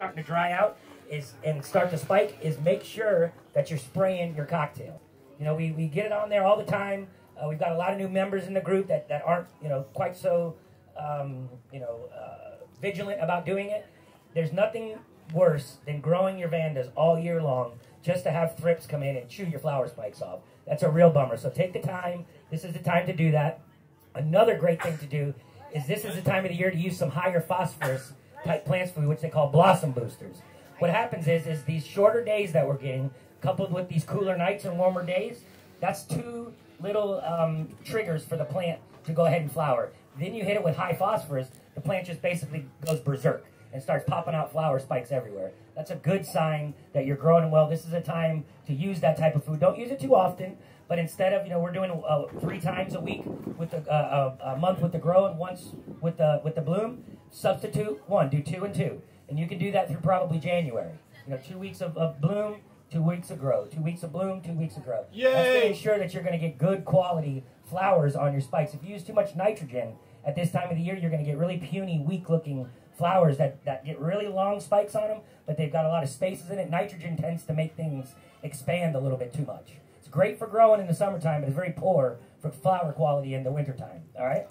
starting to dry out and start to spike is make sure that you're spraying your cocktail. You know, we get it on there all the time. We've got a lot of new members in the group that aren't, quite so, vigilant about doing it. There's nothing worse than growing your vandas all year long just to have thrips come in and chew your flower spikes off. That's a real bummer. So take the time. This is the time to do that. Another great thing to do is this is the time of the year to use some higher phosphorus type plants food, which they call blossom boosters. What happens is these shorter days that we're getting, coupled with these cooler nights and warmer days, that's two little triggers for the plant to go ahead and flower. Then you hit it with high phosphorus, the plant just basically goes berserk and starts popping out flower spikes everywhere. That's a good sign that you're growing well. This is a time to use that type of food. Don't use it too often, but instead of, we're doing 3 times a week with a month with the grow and once with the bloom, substitute 1, do 2 and 2. And you can do that through probably January. 2 weeks of bloom, 2 weeks of grow, 2 weeks of bloom, 2 weeks of grow. Yay! That's going to ensure that you're going to get good quality flowers on your spikes. If you use too much nitrogen at this time of the year, you're going to get really puny, weak-looking flowers that get really long spikes on them, but they've got a lot of spaces in it. Nitrogen tends to make things expand a little bit too much. It's great for growing in the summertime, but it's very poor for flower quality in the wintertime, all right?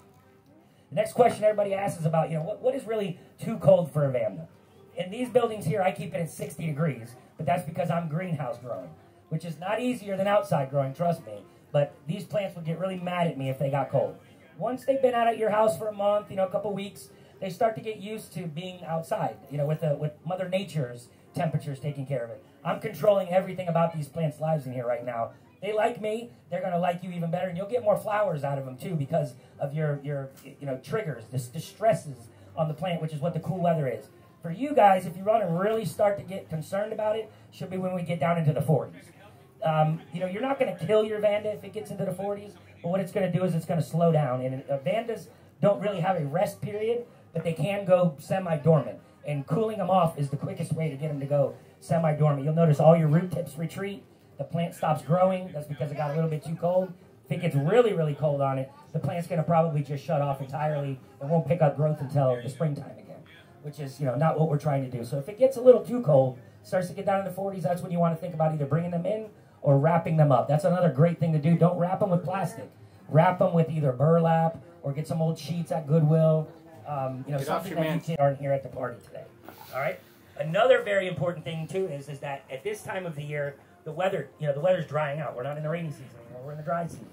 The next question everybody asks is about, what is really too cold for a vanda? In these buildings here, I keep it at 60 degrees, but that's because I'm greenhouse growing, which is not easier than outside growing, trust me. But these plants would get really mad at me if they got cold. Once they've been out at your house for a month, a couple weeks, they start to get used to being outside, with Mother Nature's temperatures taking care of it. I'm controlling everything about these plants' lives in here right now. They like me, they're going to like you even better, and you'll get more flowers out of them too because of your triggers, the stresses on the plant, which is what the cool weather is. For you guys, if you want to really start to get concerned about it, should be when we get down into the 40s. You're not going to kill your vanda if it gets into the 40s, but what it's going to do is it's going to slow down. And vandas don't really have a rest period, but they can go semi-dormant. And cooling them off is the quickest way to get them to go semi-dormant. You'll notice all your root tips retreat. The plant stops growing. That's because it got a little bit too cold. If it gets really, really cold on it, the plant's going to probably just shut off entirely and won't pick up growth until the springtime again, which is, not what we're trying to do. So if it gets a little too cold, starts to get down in the 40s, that's when you want to think about either bringing them in or wrapping them up. That's another great thing to do. Don't wrap them with plastic. Wrap them with either burlap or get some old sheets at Goodwill. Something that you kids aren't here at the party today. All right? Another very important thing, too, is that at this time of the year, the weather's drying out. We're not in the rainy season anymore. We're in the dry season.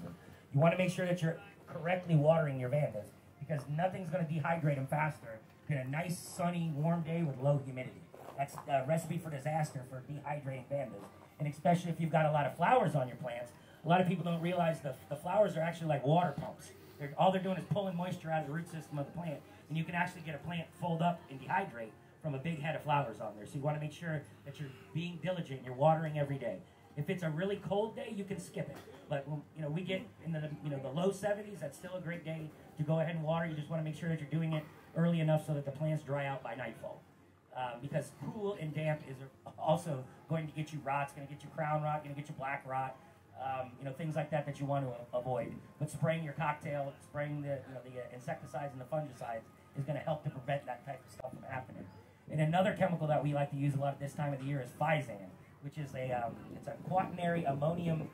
You want to make sure that you're correctly watering your vandas because nothing's going to dehydrate them faster than a nice, sunny, warm day with low humidity. That's a recipe for disaster for dehydrating vandas. And especially if you've got a lot of flowers on your plants. A lot of people don't realize the flowers are actually like water pumps. All they're doing is pulling moisture out of the root system of the plant. And you can actually get a plant fold up and dehydrate from a big head of flowers on there. So you want to make sure that you're being diligent. You're watering every day. If it's a really cold day, you can skip it. But we get in the low 70s. That's still a great day to go ahead and water. You just want to make sure that you're doing it early enough so that the plants dry out by nightfall. Because cool and damp is also going to get you rot. It's going to get you crown rot, going to get you black rot, things like that you want to avoid. But spraying your cocktail, spraying the insecticides and the fungicides is going to help to prevent that type of stuff from happening. And another chemical that we like to use a lot at this time of the year is Physan, which is it's a quaternary ammonium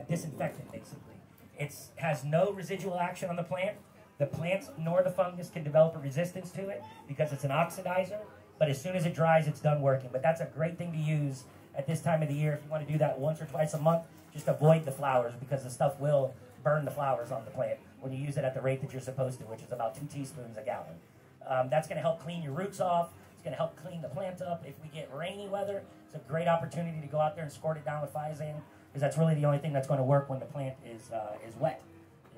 disinfectant, basically. It has no residual action on the plant. The plants nor the fungus can develop a resistance to it because it's an oxidizer. But as soon as it dries, it's done working. But that's a great thing to use at this time of the year. If you want to do that once or twice a month, just avoid the flowers because the stuff will burn the flowers on the plant when you use it at the rate that you're supposed to, which is about 2 teaspoons a gallon. That's going to help clean your roots off. It's going to help clean the plant up. If we get rainy weather, it's a great opportunity to go out there and squirt it down with Physan because that's really the only thing that's going to work when the plant is wet,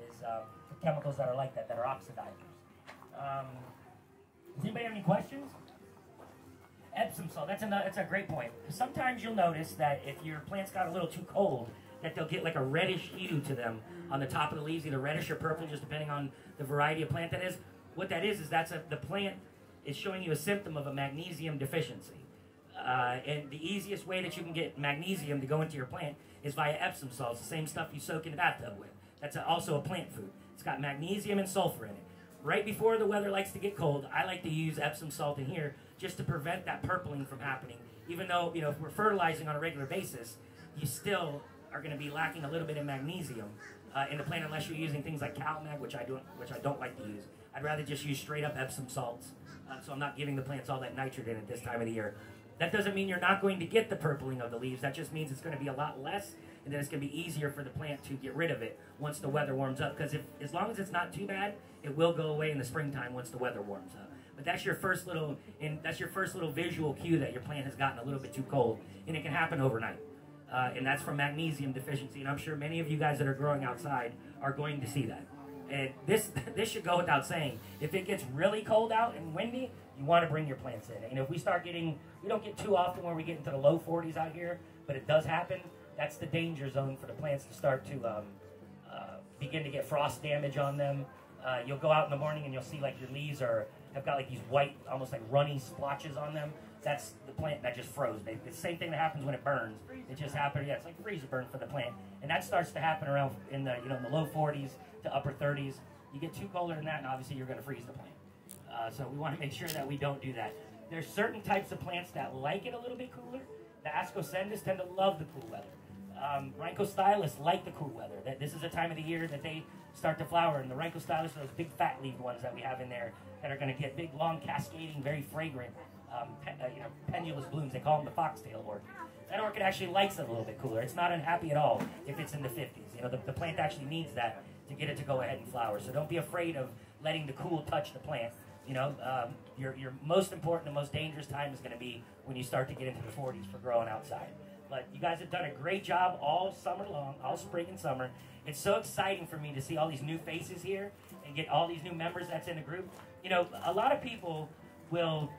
is the chemicals that are like that are oxidizers. Does anybody have any questions? Epsom salt, that's a great point. Sometimes you'll notice that if your plants got a little too cold, that they'll get like a reddish hue to them on the top of the leaves, either reddish or purple, just depending on the variety of plant that is. What that is the plant is showing you a symptom of a magnesium deficiency. And the easiest way that you can get magnesium to go into your plant is via Epsom salt. It's the same stuff you soak in the bathtub with. That's also a plant food. It's got magnesium and sulfur in it. Right before the weather likes to get cold, I like to use Epsom salt in here just to prevent that purpling from happening. Even though, you know, if we're fertilizing on a regular basis, you still are going to be lacking a little bit of magnesium in the plant unless you're using things like CalMag, which I don't like to use. I'd rather just use straight up Epsom salts, so I'm not giving the plants all that nitrogen at this time of the year. That doesn't mean you're not going to get the purpling of the leaves. That just means it's going to be a lot less, and then it's going to be easier for the plant to get rid of it once the weather warms up. Because as long as it's not too bad, it will go away in the springtime once the weather warms up. But that's your first little visual cue that your plant has gotten a little bit too cold, and it can happen overnight. And that's from magnesium deficiency. And I'm sure many of you guys that are growing outside are going to see that. And this should go without saying. If it gets really cold out and windy, you want to bring your plants in. And if we start getting, we don't get too often where we get into the low 40s out here, but it does happen. That's the danger zone for the plants to start to begin to get frost damage on them. You'll go out in the morning and you'll see like your leaves have got like these white, almost like runny splotches on them. That's the plant that just froze. It's the same thing that happens when it burns. It just happened. Yeah, it's like freezer burn for the plant, and that starts to happen around in the in the low 40s to upper 30s. You get too colder than that, and obviously you're going to freeze the plant. So we want to make sure that we don't do that. There's certain types of plants that like it a little bit cooler. The Ascosendus tend to love the cool weather. Rhynchostylus like the cool weather. This is a time of the year that they start to flower, and the Rhynchostylus are those big fat leaf ones that we have in there that are going to get big, long, cascading, very fragrant, pendulous blooms. They call them the foxtail orchid. That orchid actually likes it a little bit cooler. It's not unhappy at all if it's in the 50s. You know, the plant actually needs that to get it to go ahead and flower. So don't be afraid of letting the cool touch the plant. You know, your most important and most dangerous time is going to be when you start to get into the 40s for growing outside. But you guys have done a great job all summer long, all spring and summer. It's so exciting for me to see all these new faces here and get all these new members that's in the group. You know, a lot of people will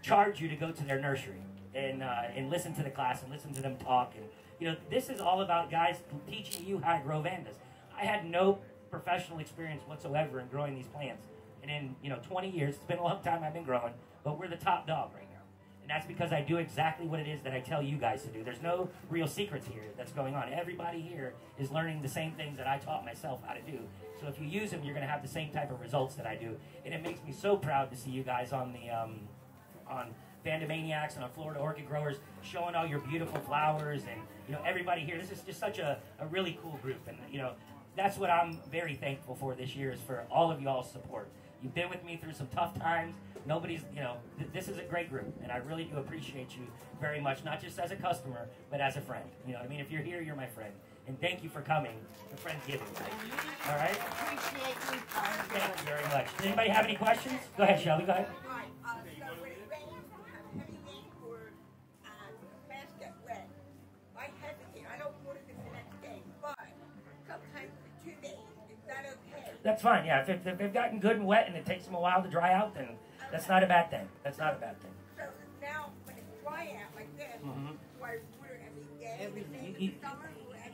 charge you to go to their nursery and listen to the class and listen to them talk. And, you know, this is all about guys teaching you how to grow vandas. I had no professional experience whatsoever in growing these plants. And in, 20 years, it's been a long time I've been growing, but we're the top dog right now. And that's because I do exactly what it is that I tell you guys to do. There's no real secrets here that's going on. Everybody here is learning the same things that I taught myself how to do. So if you use them, you're going to have the same type of results that I do. And it makes me so proud to see you guys on the on Vandamaniacs and on Florida Orchid Growers showing all your beautiful flowers and, everybody here. This is just such a really cool group. And, that's what I'm very thankful for this year is for all of y'all's support. You've been with me through some tough times. Nobody's, this is a great group, and I really do appreciate you very much, not just as a customer, but as a friend. You know what I mean? If you're here, you're my friend. And thank you for coming to Friendsgiving. All right? Appreciate you. Thank you very much. Does anybody have any questions? Go ahead, Shelby. Go ahead. Right. So when it rains, have heavy rain or plants get wet, I hesitate. I don't water this the next day, but sometimes for 2 days. Is that okay? That's fine, yeah. If they've gotten good and wet and it takes them a while to dry out, then that's not a bad thing. That's not a bad thing. So now, when it's dry out like this, do I water every day? In the summer?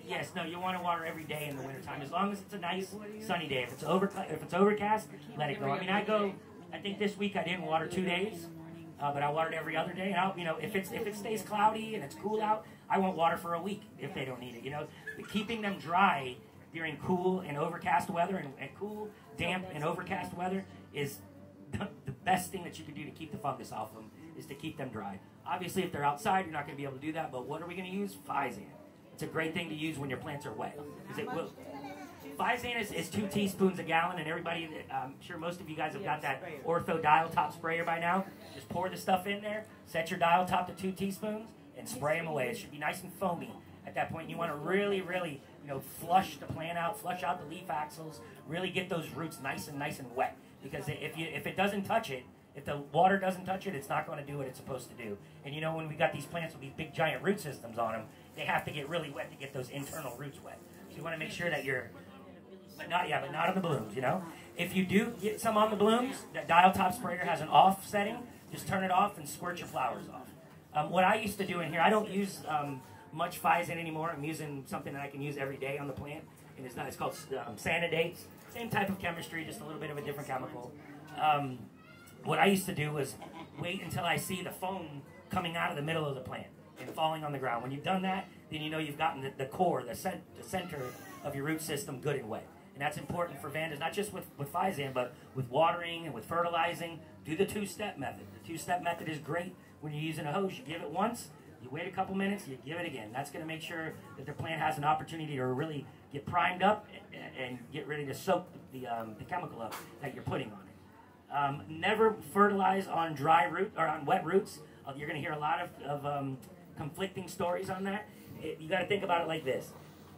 Yes, no, you want to water every day in the wintertime, as long as it's a nice sunny day. If it's overcast, let it go. I mean, I think this week I didn't water 2 days, but I watered every other day. And if it stays cloudy and it's cool out, I won't water for a week if they don't need it. But keeping them dry during cool and overcast weather and cool, damp, and overcast weather is the best thing that you can do to keep the fungus off them, is to keep them dry. Obviously, if they're outside, you're not going to be able to do that, but what are we going to use? Physan. It's a great thing to use when your plants are wet. Physan is 2 teaspoons a gallon, and everybody, I'm sure most of you guys have got that Ortho dial top sprayer by now. Just pour the stuff in there, set your dial top to 2 teaspoons, and spray them away. It should be nice and foamy at that point. You want to really, really, flush the plant out, flush out the leaf axils, really get those roots nice and wet. Because if it doesn't touch it, if the water doesn't touch it, it's not going to do what it's supposed to do. And when we got these plants with these big giant root systems on them, they have to get really wet to get those internal roots wet. So you want to make sure that but not on the blooms, If you do get some on the blooms, that dial top sprayer has an off setting. Just turn it off and squirt your flowers off. What I used to do in here, I don't use much Physan anymore. I'm using something that I can use every day on the plant, and it's called Sanidate. Same type of chemistry, just a little bit of a different chemical. What I used to do was wait until I see the foam coming out of the middle of the plant and falling on the ground. When you've done that, then you've gotten the core, the center of your root system good and wet. And that's important for vandas, not just with Physan, but with watering and with fertilizing. Do the two-step method. The two-step method is great when you're using a hose. You give it once, you wait a couple minutes, you give it again. That's going to make sure that the plant has an opportunity to really get primed up and get ready to soak the chemical up that you're putting on it. Never fertilize on dry root or on wet roots. You're going to hear a lot of conflicting stories on that. You got to think about it like this.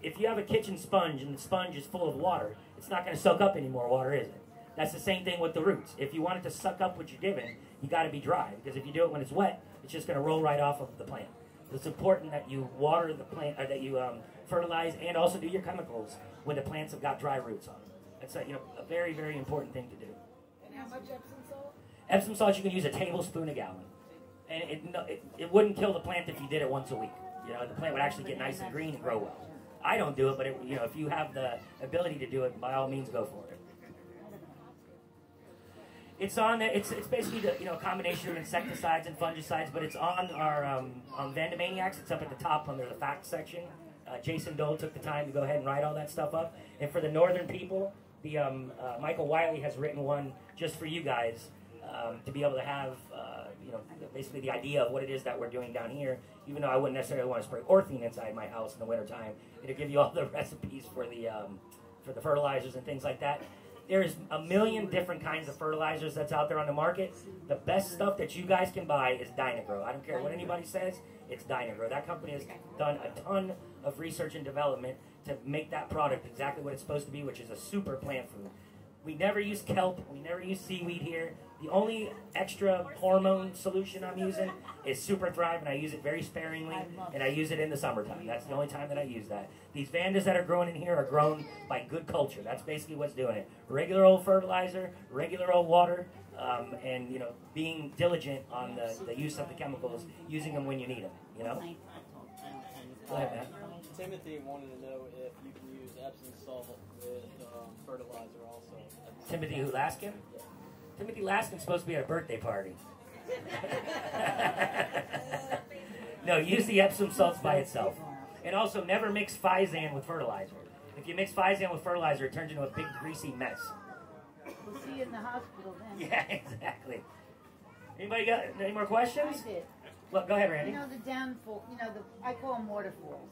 If you have a kitchen sponge and the sponge is full of water, it's not going to soak up any more water, is it? That's the same thing with the roots. If you want it to suck up what you're giving, you got to be dry, because if you do it when it's wet, it's just going to roll right off of the plant. So it's important that you water the plant, or that you fertilize, and also do your chemicals when the plants have got dry roots on them. That's a very, very important thing to do. And how much Epsom salt? Epsom salt, you can use a tablespoon a gallon. And it wouldn't kill the plant if you did it once a week. You know, the plant would actually get nice and green and grow well. I don't do it, but if you have the ability to do it, by all means, go for it. It's on. It's basically a combination of insecticides and fungicides, but it's on our on Vandamaniacs. It's up at the top under the facts section. Jason Dole took the time to go ahead and write all that stuff up. And for the northern people, the Michael Wiley has written one just for you guys to be able to have basically the idea of what it is that we're doing down here. Even though I wouldn't necessarily want to spray orthine inside my house in the wintertime, it'll give you all the recipes for the fertilizers and things like that. There's a million different kinds of fertilizers that's out there on the market. The best stuff that you guys can buy is Dynagrow. I don't care what anybody says, it's Dynagrow. That company has done a ton of research and development to make that product exactly what it's supposed to be, which is a super plant food. We never use kelp, we never use seaweed here. The only extra hormone solution I'm using is Super Thrive, and I use it very sparingly, and I use it in the summertime. That's the only time that I use that. These vandas that are growing in here are grown by good culture. That's basically what's doing it. Regular old fertilizer, regular old water, and being diligent on the use of the chemicals, using them when you need them. Go ahead, Matt. Timothy wanted to know if you can use Epsom salt with fertilizer also. Timothy who, Laskin? Yeah. Timothy Laskin's supposed to be at a birthday party. No, use the Epsom salts by itself. And also, never mix Physan with fertilizer. If you mix Physan with fertilizer, it turns into a big, greasy mess. We'll see you in the hospital then. Yeah, exactly. Anybody got any more questions? I did. Well, go ahead, Randy. The downfall, I call them waterfalls,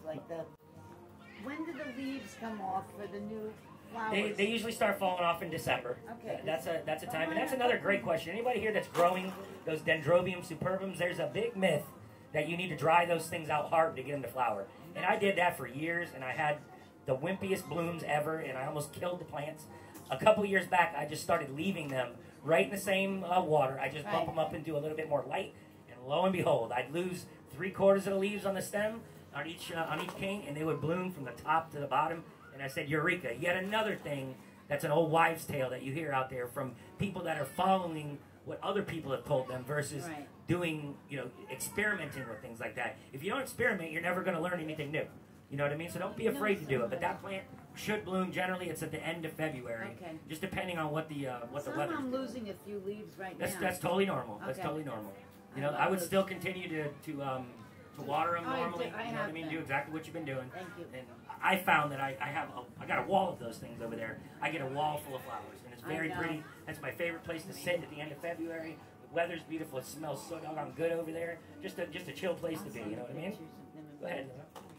when do the leaves come off for the new flowers? They usually start falling off in December. Okay. That's a time, and that's another great question. Anybody here that's growing those Dendrobium superbums? There's a big myth that you need to dry those things out hard to get them to flower. And I did that for years, and I had the wimpiest blooms ever, and I almost killed the plants. A couple years back, I just started leaving them right in the same water. I just bump them up and do a little bit more light, and lo and behold, I'd lose 3/4 of the leaves on the stem on each cane, and they would bloom from the top to the bottom. And I said, Eureka! Yet another thing that's an old wives' tale that you hear out there from people that are following what other people have told them versus doing, experimenting with things like that. If you don't experiment, you're never going to learn anything new. You know what I mean? So don't be afraid to do it. But that plant should bloom. Generally, it's at the end of February, just depending on what the weather. I'm losing a few leaves right now. That's totally normal. That's totally normal. I would still continue to water them normally. You know what I mean? Do exactly what you've been doing. Thank you. And I found that I got a wall of those things over there. I get a wall full of flowers, and it's very pretty. That's my favorite place to sit at the end of February. The weather's beautiful. It smells so doggone good over there. Just a chill place to be. You know what I mean? Go ahead.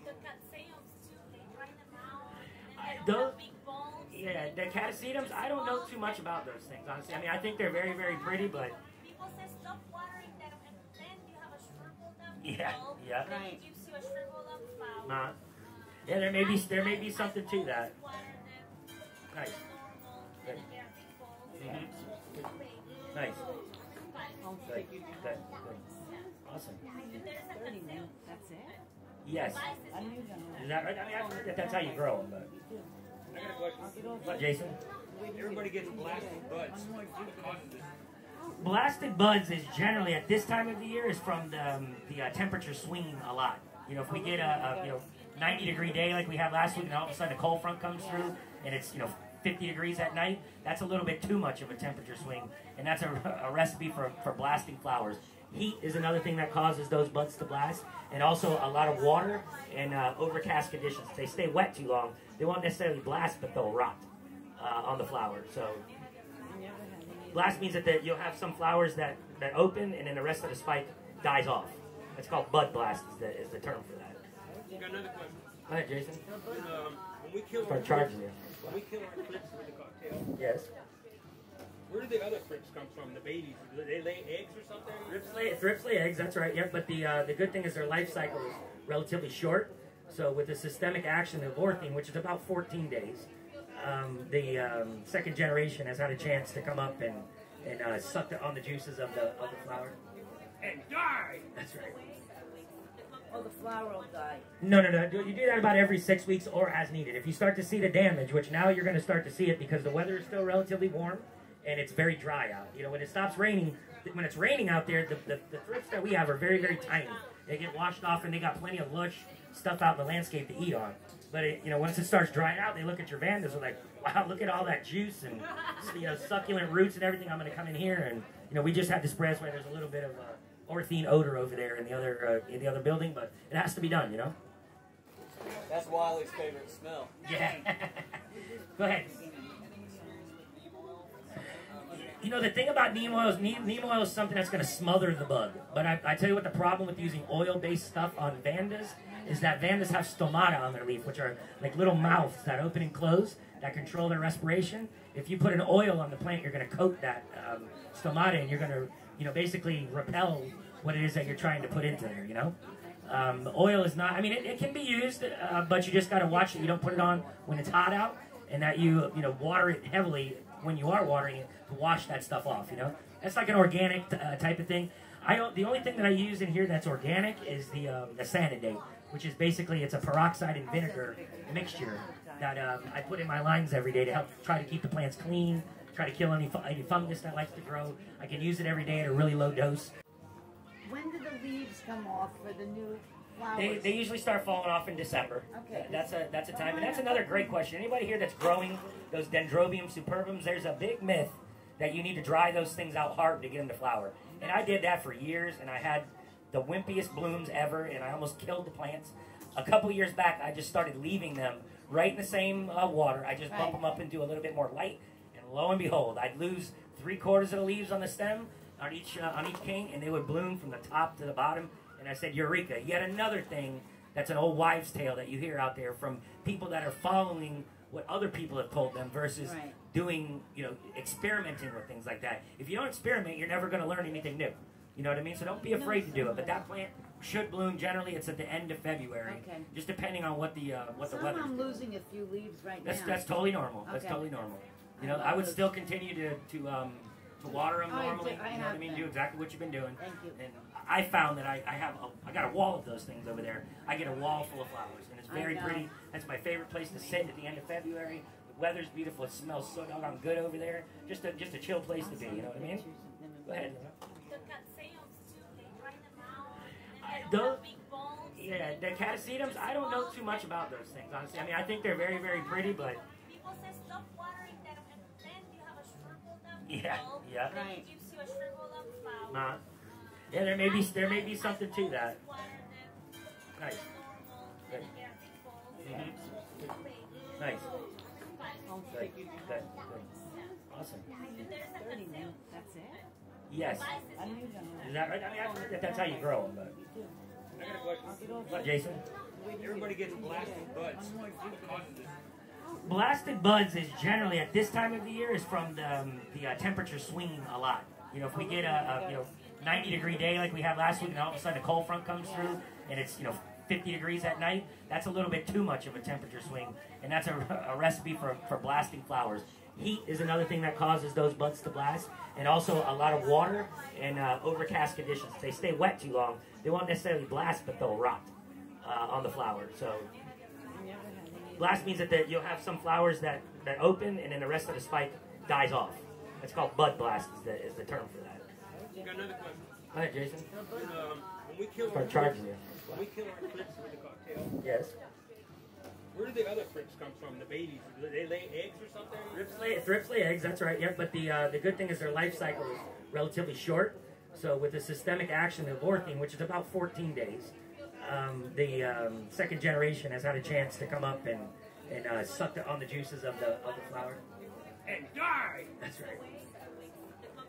The catsayums too. They dry them out. And they don't have big balls. Yeah, the catasetums. I don't know too much about those things, honestly. I mean, I think they're very, very pretty, but people say stop watering them, and then you have a shriveled up bulb. Yeah. Then it gives you a shriveled up flower. Yeah, there may be something to that. Nice. Good. Nice. Good. Awesome. That's it? Yes. Is that right? I mean, I've heard that that's how you grow them, but. I got a question. What, Jason? Everybody gets blasted buds. What causes this? Blasted buds is generally at this time of the year is from the temperature swinging a lot. If we get a 90-degree day like we had last week, and all of a sudden a cold front comes through, and it's 50 degrees at night, that's a little bit too much of a temperature swing, and that's a recipe for blasting flowers. Heat is another thing that causes those buds to blast, and also a lot of water and overcast conditions. If they stay wet too long, they won't necessarily blast, but they'll rot. on the flower. So blast means that you'll have some flowers that open, and then the rest of the spike dies off. That's called bud blast is the term for that. I got another question. Go ahead, Jason. When we kill Start charging you. when we kill our thrips with the cocktail, Yes. where do the other thrips come from? The babies? Do they lay eggs or something? Thrips lay eggs, that's right, yep, but the good thing is their life cycle is relatively short. So with the systemic action of orchid, which is about 14 days, the second generation has had a chance to come up and suck on the juices of the flower. And die! That's right. Oh, the flower will die. No. You do that about every 6 weeks or as needed. If you start to see the damage, which now you're going to start to see it because the weather is still relatively warm and it's very dry out. You know, when it stops raining, when it's raining out there, the thrips that we have are very, very tiny. They get washed off and they got plenty of lush stuff out in the landscape to eat on. But once it starts drying out, they look at your vandas and like, wow, look at all that juice and succulent roots and everything. I'm going to come in here and we just had to spray where there's a little bit of orthine odor over there in the other building, but it has to be done, That's Wiley's favorite smell. Yeah. Go ahead. The thing about neem oil is something that's going to smother the bug. But I tell you what, the problem with using oil-based stuff on vandas is that vandas have stomata on their leaf, which are like little mouths that open and close that control their respiration. If you put an oil on the plant, you're going to coat that stomata, and you're going to, basically repel what it is that you're trying to put into there, The oil is not, it can be used, but you just got to watch that you don't put it on when it's hot out, and that you water it heavily when you are watering it to wash that stuff off, That's like an organic type of thing. The only thing that I use in here that's organic is the Sanidate, which is basically, it's a peroxide and vinegar mixture that I put in my lines every day to help try to keep the plants clean, try to kill any fungus that likes to grow. I can use it every day at a really low dose. When do the leaves come off for the new flowers? They usually start falling off in December. Okay. That's a time, and that's another great question. Anybody here that's growing those Dendrobium superbums, there's a big myth that you need to dry those things out hard to get them to flower. And I did that for years, and I had the wimpiest blooms ever, and I almost killed the plants. A couple years back, I just started leaving them right in the same water. I just bump them up into a little bit more light, and lo and behold, I'd lose 3/4 of the leaves on the stem on each king, and they would bloom from the top to the bottom. And I said, Eureka! Yet another thing that's an old wives' tale that you hear out there from people that are following what other people have told them versus doing, experimenting with things like that. If you don't experiment, you're never going to learn anything new. You know what I mean? So don't be afraid to do it. But that plant should bloom. Generally, it's at the end of February, just depending on what the weather. I'm losing a few leaves right now. That's totally normal. That's totally normal. I would still continue to water them normally. You know what I mean? Do exactly what you've been doing. Thank you. And I found that I got a wall of those things over there. I get a wall full of flowers, and it's very pretty. That's my favorite place to sit at the end of February. The weather's beautiful. It smells so doggone good over there. Just a chill place to be. You know what I mean? Go ahead. The cattaceums too, they dry them out, and Those- they have big bulbs. Yeah, the catasetums, I don't know too much about those things, honestly. I think they're very, very pretty, but People say stop watering them, and then you have a shriveled up Yeah, bulb, yeah. and then it gives you a shriveled up flower. nah. Yeah, there may be something to that. Water them, Nice. normal, Good. and they're big bulbs, Mhm. and they- Nice. Oh, Good. Good. Awesome. And there's a 30 now. cattaceum. That's it? Yes. I don't even know. Is that right? I've heard that that's how you grow them, but. I got a question. What, Jason? Everybody gets blasted buds. What causes it? Blasted buds is generally at this time of the year is from the temperature swinging a lot. If we get a 90-degree day like we had last week, and all of a sudden a cold front comes through, and it's 50 degrees at night, that's a little bit too much of a temperature swing, and that's a recipe for blasting flowers. Heat is another thing that causes those buds to blast, and also a lot of water and overcast conditions. If they stay wet too long, they won't necessarily blast, but they'll rot on the flower. So blast means that you'll have some flowers that open, and then the rest of the spike dies off. That's called bud blast is the term for that. I got another question. Go ahead, Jason. When we kill our Start charging you. when we kill our thrips with the cocktail, Yes. where do the other thrips come from? The babies? Do they lay eggs or something? Thrips lay eggs, that's right, yep, but the good thing is their life cycle is relatively short. So with the systemic action of orchid, which is about 14 days, the second generation has had a chance to come up and suck on the juices of the flower. and die. That's right.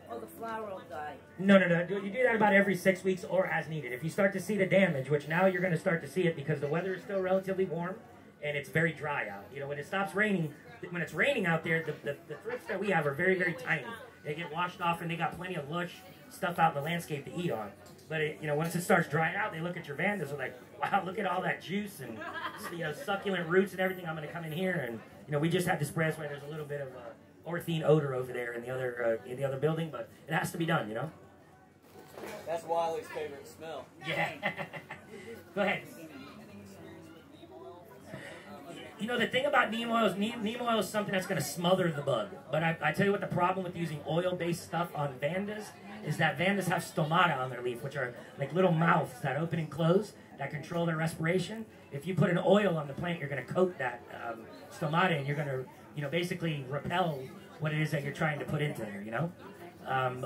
Oh, the flower will die. No. You do that about every 6 weeks or as needed. If you start to see the damage, which now you're going to start to see it because the weather is still relatively warm and it's very dry out. You know, when it stops raining, when it's raining out there, the thrips that we have are very, very tiny. They get washed off and they got plenty of lush stuff out in the landscape to eat on. But you know, once it starts drying out, they look at your vandas and like, wow, look at all that juice and succulent roots and everything. I'm going to come in here and we just had to spray. That's why there's a little bit of orthine odor over there in the other building, but it has to be done. That's Wiley's favorite smell. Yeah. Go ahead. The thing about neem oil is something that's going to smother the bug. But I tell you what, the problem with using oil-based stuff on vandas is that vandas have stomata on their leaf, which are like little mouths that open and close that control their respiration. If you put an oil on the plant, you're going to coat that stomata, and you're going to, basically repel what it is that you're trying to put into there.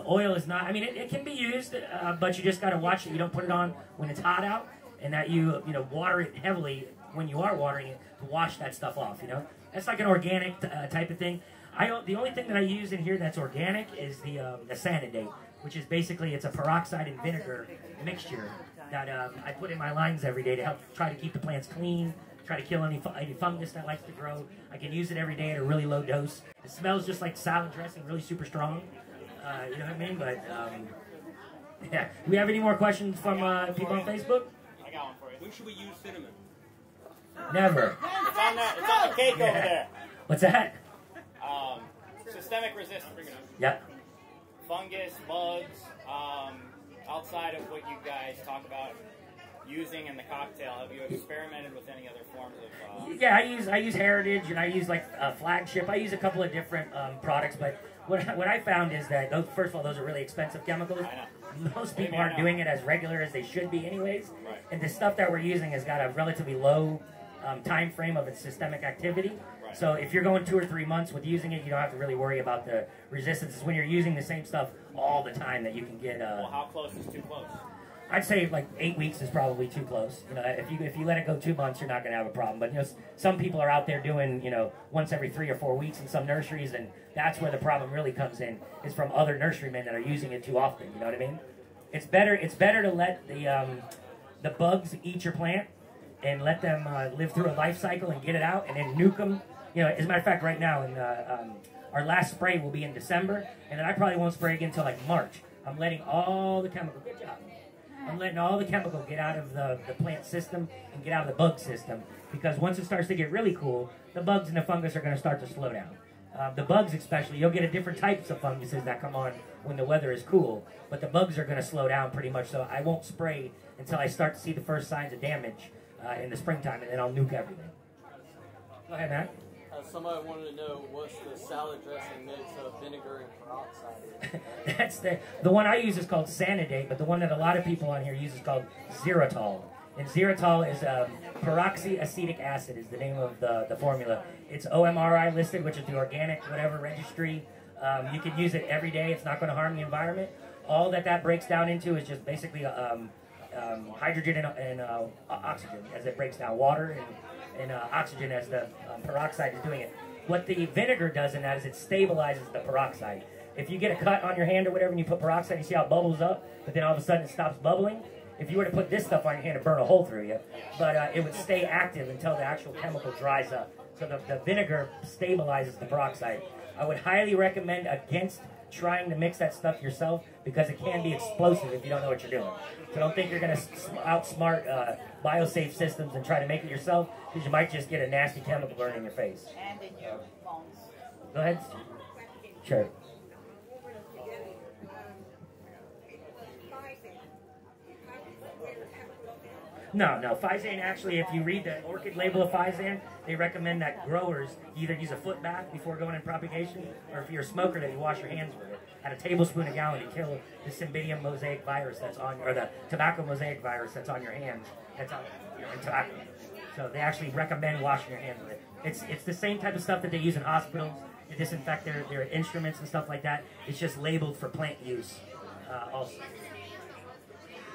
Oil is not. I mean, it can be used, but you just got to watch that you don't put it on when it's hot out, and that you water it heavily when you are watering it to wash that stuff off. That's like an organic type of thing. The only thing that I use in here that's organic is the Sanidate, which is basically it's a peroxide and vinegar mixture that I put in my lines every day to help try to keep the plants clean, try to kill any fungus that likes to grow. I can use it every day at a really low dose. It smells just like salad dressing, really super strong. You know what I mean? But yeah. Do we have any more questions from people on Facebook? I got one for you. When should we use cinnamon? Never. It's on the cake over there. What's that? Systemic resistance. Yep. Fungus, bugs, outside of what you guys talk about using in the cocktail, have you experimented with any other forms of... Yeah, I use Heritage, and I use like Flagship. I use a couple of different products, but what I found is that, first of all, those are really expensive chemicals. Most people aren't doing it as regular as they should be anyways. Right. And the stuff that we're using has got a relatively low time frame of its systemic activity. Right. So if you're going 2 or 3 months with using it, you don't have to really worry about the resistance. It's when you're using the same stuff all the time that you can get... well, how close is too close? I'd say like 8 weeks is probably too close. If you let it go 2 months, you're not going to have a problem. But some people are out there doing once every 3 or 4 weeks in some nurseries, and that's where the problem really comes in. Is from other nurserymen that are using it too often. You know what I mean? It's better to let the bugs eat your plant and let them live through a life cycle and get it out, and then nuke them. As a matter of fact, right now, our last spray will be in December, and then I probably won't spray again until like March. I'm letting all the chemical. Good job. I'm letting all the chemical get out of the plant system and get out of the bug system, because once it starts to get really cool, the bugs and the fungus are going to start to slow down. The bugs especially, you'll get a different types of funguses that come on when the weather is cool, but the bugs are going to slow down pretty much, so I won't spray until I start to see the first signs of damage in the springtime, and then I'll nuke everything. Go ahead, Matt. Somebody wanted to know what's the salad dressing mix of vinegar and peroxide. That's the one I use is called Sanidate, but the one that a lot of people on here use is called Xeritol. And Xeritol is peroxyacetic acid is the name of the formula. It's OMRI listed, which is the organic whatever registry. You can use it every day. It's not going to harm the environment. All that breaks down into is just basically hydrogen and oxygen as it breaks down water and oxygen as the peroxide is doing it. What the vinegar does in that is it stabilizes the peroxide. If you get a cut on your hand or whatever and you put peroxide, you see how it bubbles up, but then all of a sudden it stops bubbling? If you were to put this stuff on your hand, it'd burn a hole through you. But it would stay active until the actual chemical dries up. So the vinegar stabilizes the peroxide. I would highly recommend against trying to mix that stuff yourself, because it can be explosive if you don't know what you're doing. So don't think you're going to outsmart biosafe systems and try to make it yourself, because you might just get a nasty chemical burn in your face. And in your bones. Go ahead. Sure. No. Physane, actually, if you read the Orchid label of Physane, they recommend that growers either use a foot bath before going in propagation, or if you're a smoker, that you wash your hands with it. Add a tablespoon a gallon to kill the Cymbidium mosaic virus that's on, or the tobacco mosaic virus that's on your hands. That's on in tobacco. So they actually recommend washing your hands with it. It's the same type of stuff that they use in hospitals to disinfect their instruments and stuff like that. It's just labeled for plant use also.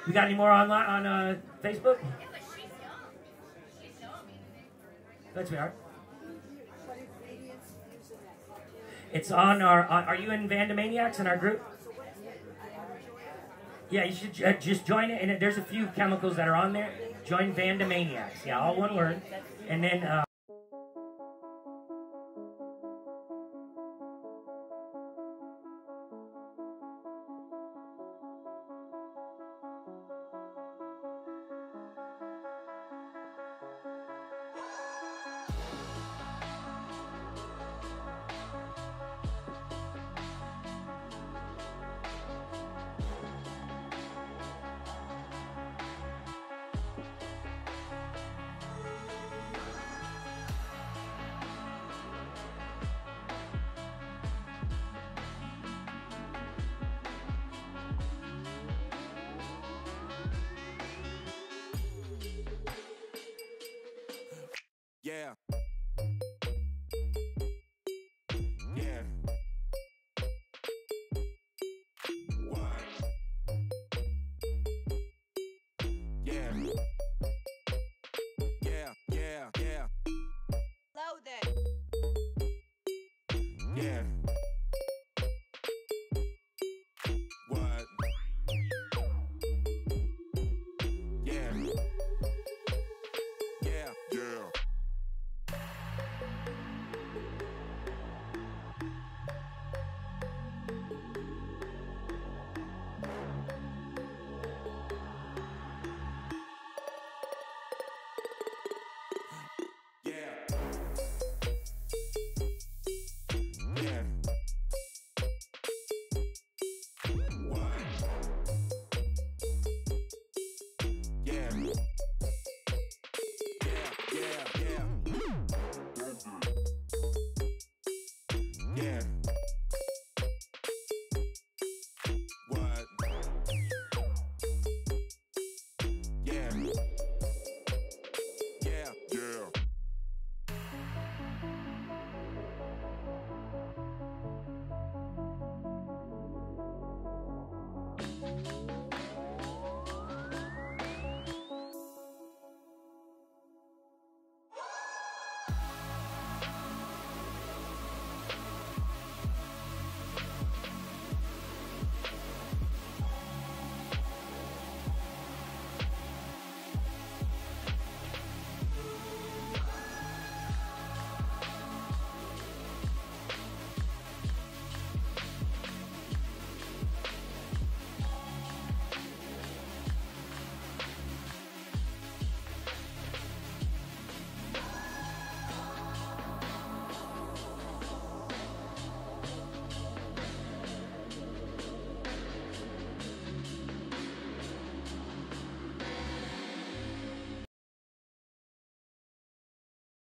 We got any more online on Facebook? Let's be all right. It's on our. Are you in Vandamaniacs in our group? Yeah, you should just join it. And there's a few chemicals that are on there. Join Vandamaniacs. Yeah, all one word. And then.